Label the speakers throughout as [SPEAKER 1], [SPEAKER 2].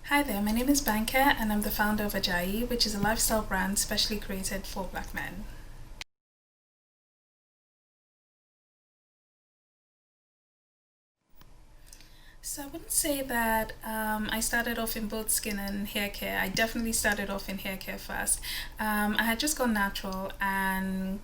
[SPEAKER 1] Hi there, my name is Banker and I'm the founder of Ahjayee, which is a lifestyle brand specially created for black men. So I wouldn't say that I started off in both skin and hair care. I definitely started off in hair care first. I had just gone natural, and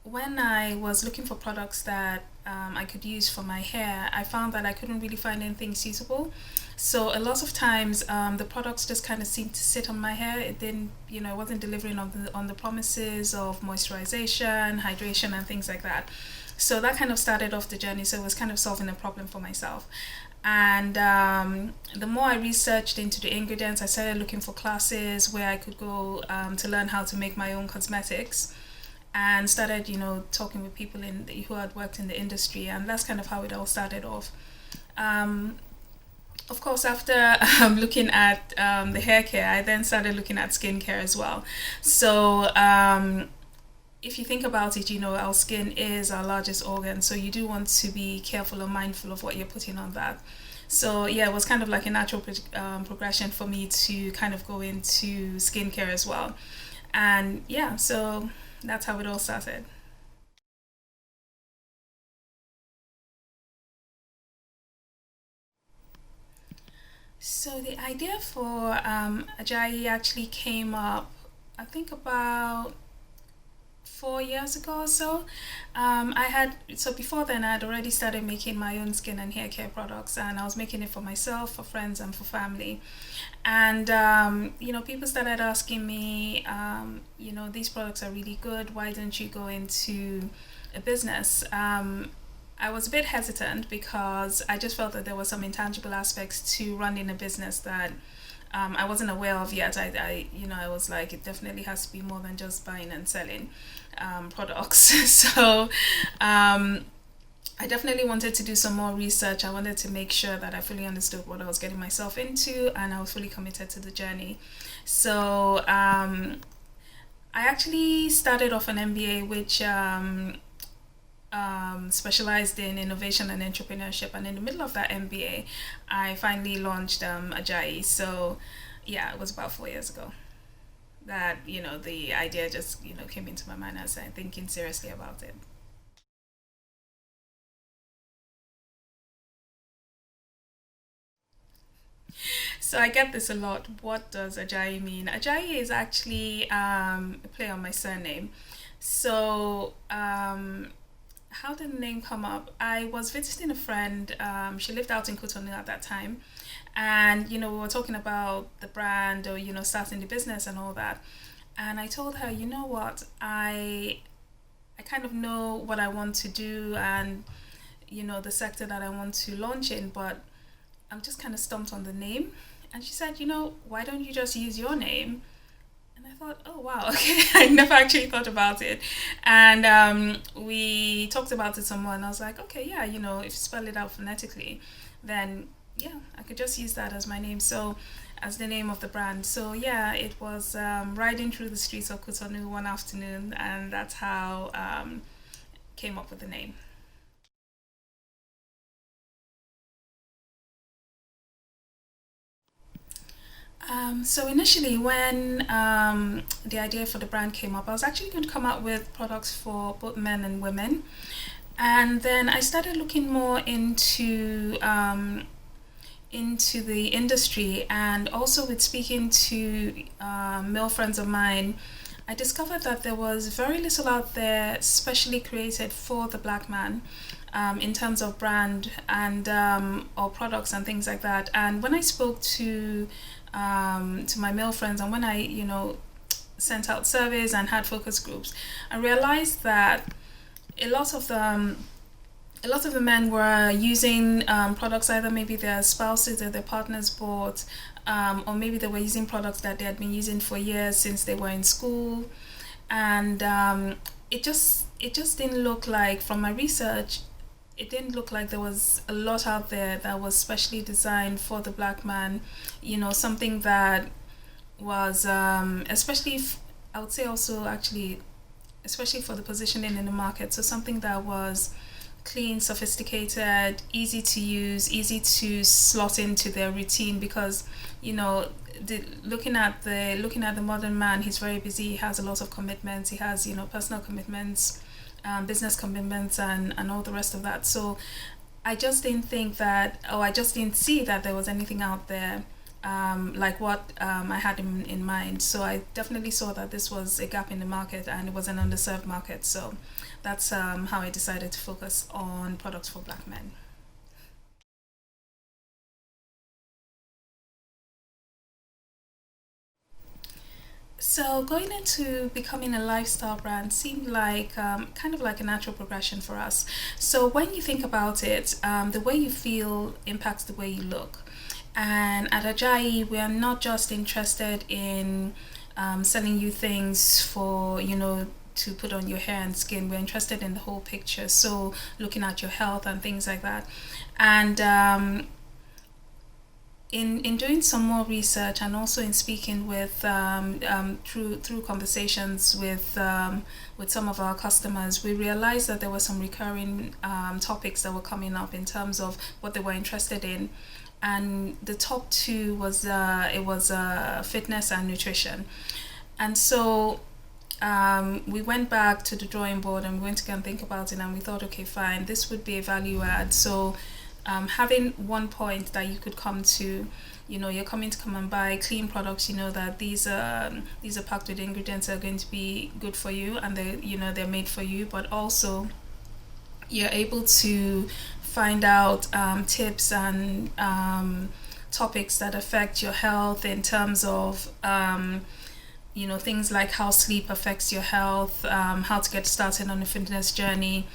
[SPEAKER 1] when I was looking for products that I could use for my hair, I found that I couldn't really find anything suitable. So a lot of times, the products just kind of seemed to sit on my hair. It didn't, it wasn't delivering on the promises of moisturization, hydration, and things like that. So that kind of started off the journey. So it was kind of solving a problem for myself. And the more I researched into the ingredients, I started looking for classes where I could go to learn how to make my own cosmetics, and started talking with people who had worked in the industry, and that's kind of how it all started off. um, of course, after looking at the hair care, I then started looking at skincare as well. So if you think about it, our skin is our largest organ, so you do want to be careful and mindful of what you're putting on that. So yeah, it was kind of like a natural progression for me to kind of go into skincare as well. And yeah, so that's how it all started. So the idea for Ajayi actually came up, I think, about 4 years ago or so. Before then, I had already started making my own skin and hair care products, and I was making it for myself, for friends, and for family. And people started asking me, these products are really good. Why don't you go into a business? I was a bit hesitant because I just felt that there were some intangible aspects to running a business that I wasn't aware of yet. I was like, it definitely has to be more than just buying and selling products. So I definitely wanted to do some more research. I wanted to make sure that I fully understood what I was getting myself into, and I was fully committed to the journey. So I actually started off an MBA, which specialized in innovation and entrepreneurship. And in the middle of that MBA, I finally launched Ahjayee. So yeah, it was about 4 years ago that the idea just came into my mind as I'm thinking seriously about it. So I get this a lot. What does Ajayi mean? Ajayi is actually a play on my surname. So how did the name come up? I was visiting a friend. She lived out in Cotonou at that time, and we were talking about the brand, or starting the business and all that. And I told her, you know what, I kind of know what I want to do, and the sector that I want to launch in, but I'm just kind of stumped on the name. And she said, why don't you just use your name? And I thought, oh wow, okay, I never actually thought about it. And we talked about it some more, and I was like, okay, yeah, if you spell it out phonetically, then yeah, I could just use that as my name. So, as the name of the brand. So yeah, it was riding through the streets of Cotonou one afternoon, and that's how came up with the name. So initially, when the idea for the brand came up, I was actually going to come out with products for both men and women. And then I started looking more into the industry, and also with speaking to male friends of mine, I discovered that there was very little out there specially created for the black man, in terms of brand and or products and things like that. And when I spoke to my male friends, and when I sent out surveys and had focus groups, I realized that a lot of them a lot of the men were using products either maybe their spouses or their partners bought, or maybe they were using products that they had been using for years since they were in school, and it just didn't look like, from my research, it didn't look like there was a lot out there that was specially designed for the black man. Something that was I would say also actually, especially for the positioning in the market. So something that was clean, sophisticated, easy to use, easy to slot into their routine, because you know, looking at the modern man, he's very busy. He has a lot of commitments. He has, personal commitments, business commitments, and all the rest of that. So I just didn't think that, or I just didn't see that there was anything out there like what I had in mind. So I definitely saw that this was a gap in the market, and it was an underserved market. So that's how I decided to focus on products for Black men. So going into becoming a lifestyle brand seemed like kind of like a natural progression for us. So when you think about it, the way you feel impacts the way you look. And at Ahjayee, we are not just interested in selling you things for, to put on your hair and skin. We're interested in the whole picture. So looking at your health and things like that. And in doing some more research, and also in speaking with through conversations with some of our customers, we realized that there were some recurring topics that were coming up in terms of what they were interested in, and the top two was fitness and nutrition. And so we went back to the drawing board, and we went to go and think about it, and we thought, okay, fine, this would be a value add. So having one point that you could come to, you're coming to come and buy clean products, you know that these are packed with ingredients that are going to be good for you, and they're made for you, but also you're able to find out tips and topics that affect your health in terms of things like how sleep affects your health, how to get started on a fitness journey,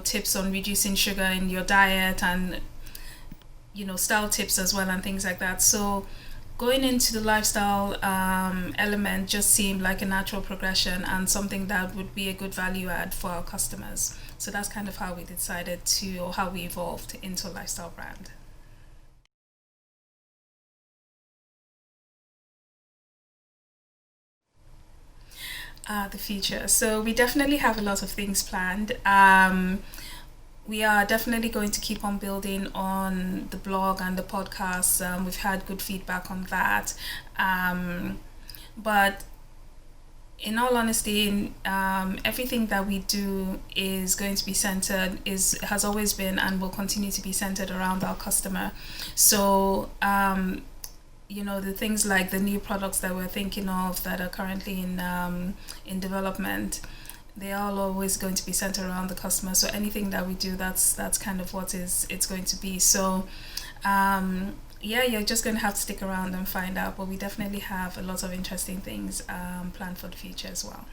[SPEAKER 1] tips on reducing sugar in your diet, and style tips as well, and things like that. So going into the lifestyle element just seemed like a natural progression, and something that would be a good value add for our customers. So that's kind of how we decided to, or how we evolved into a lifestyle brand. The future. So we definitely have a lot of things planned. We are definitely going to keep on building on the blog and the podcast. We've had good feedback on that. But in all honesty, everything that we do is going to be centered, has always been and will continue to be centered around our customer. So the things like the new products that we're thinking of that are currently in development, they are all always going to be centered around the customer. So anything that we do, that's kind of what it's going to be. So yeah, you're just going to have to stick around and find out, but we definitely have a lot of interesting things planned for the future as well.